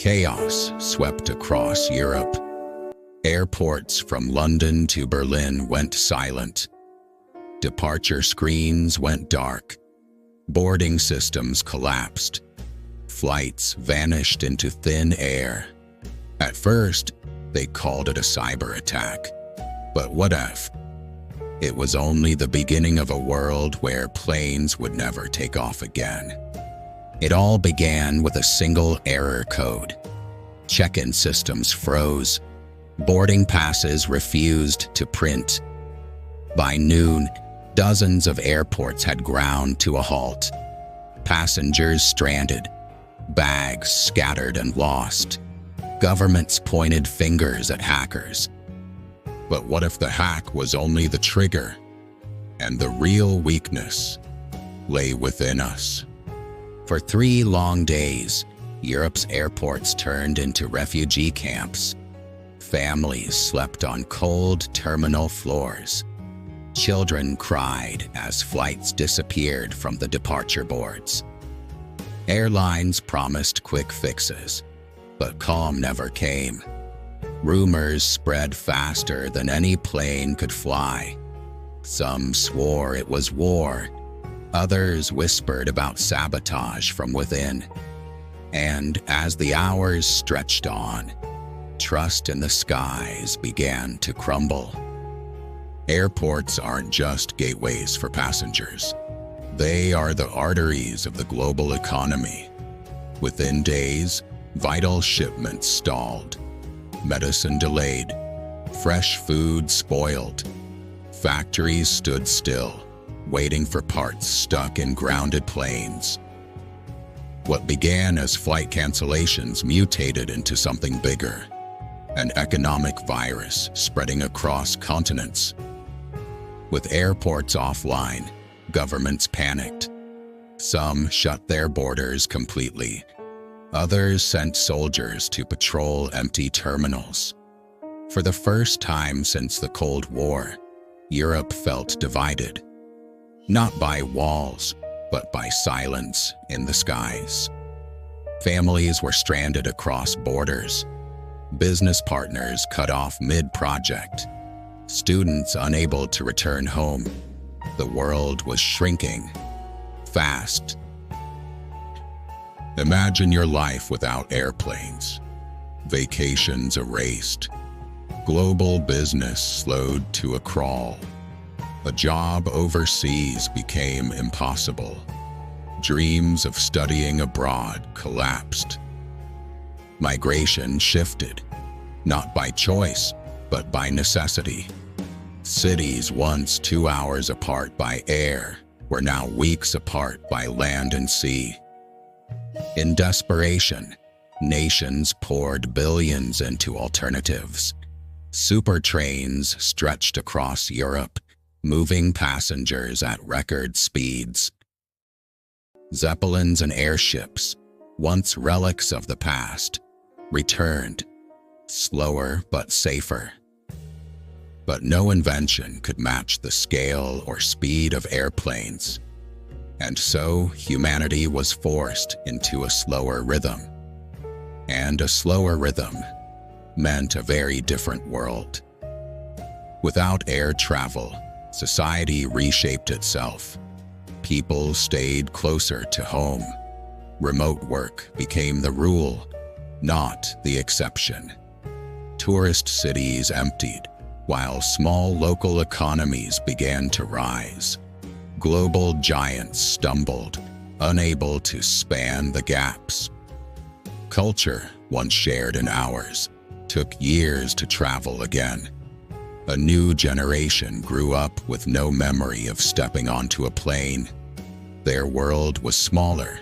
Chaos swept across Europe. Airports from London to Berlin went silent. Departure screens went dark. Boarding systems collapsed. Flights vanished into thin air. At first, they called it a cyber attack. But what if? It was only the beginning of a world where planes would never take off again. It all began with a single error code. Check-in systems froze. Boarding passes refused to print. By noon, dozens of airports had ground to a halt. Passengers stranded, bags scattered and lost. Governments pointed fingers at hackers. But what if the hack was only the trigger, and the real weakness lay within us? For 3 long days, Europe's airports turned into refugee camps. Families slept on cold terminal floors. Children cried as flights disappeared from the departure boards. Airlines promised quick fixes, but calm never came. Rumors spread faster than any plane could fly. Some swore it was war. Others whispered about sabotage from within. And as the hours stretched on, trust in the skies began to crumble. Airports aren't just gateways for passengers. They are the arteries of the global economy. Within days, vital shipments stalled, medicine delayed, fresh food spoiled. Factories stood still, waiting for parts stuck in grounded planes. What began as flight cancellations mutated into something bigger, an economic virus spreading across continents. With airports offline, governments panicked. Some shut their borders completely. Others sent soldiers to patrol empty terminals. For the first time since the Cold War, Europe felt divided. Not by walls, but by silence in the skies. Families were stranded across borders. Business partners cut off mid-project. Students unable to return home. The world was shrinking, fast. Imagine your life without airplanes. Vacations erased. Global business slowed to a crawl. A job overseas became impossible. Dreams of studying abroad collapsed. Migration shifted, not by choice, but by necessity. Cities once 2 hours apart by air were now weeks apart by land and sea. In desperation, nations poured billions into alternatives. Super trains stretched across Europe, moving passengers at record speeds. Zeppelins and airships, once relics of the past, returned, slower but safer. But no invention could match the scale or speed of airplanes. And so humanity was forced into a slower rhythm. And a slower rhythm meant a very different world. Without air travel, society reshaped itself. People stayed closer to home. Remote work became the rule, not the exception. Tourist cities emptied, while small local economies began to rise. Global giants stumbled, unable to span the gaps. Culture, once shared in hours, took years to travel again. A new generation grew up with no memory of stepping onto a plane. Their world was smaller,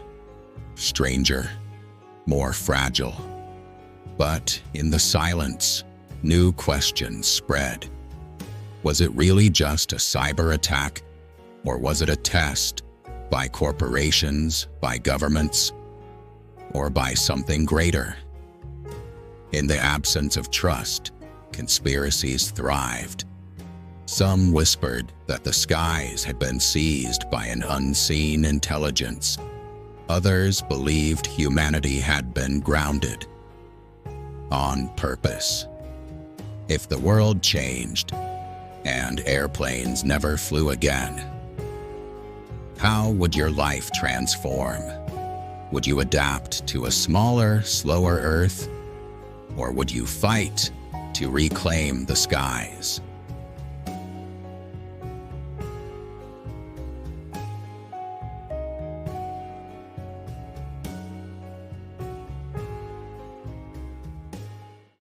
stranger, more fragile. But in the silence, new questions spread. Was it really just a cyber attack, or was it a test by corporations, by governments, or by something greater? In the absence of trust, conspiracies thrived. Some whispered that the skies had been seized by an unseen intelligence. Others believed humanity had been grounded, on purpose. If the world changed and airplanes never flew again, how would your life transform? Would you adapt to a smaller, slower Earth? Or would you fight to reclaim the skies?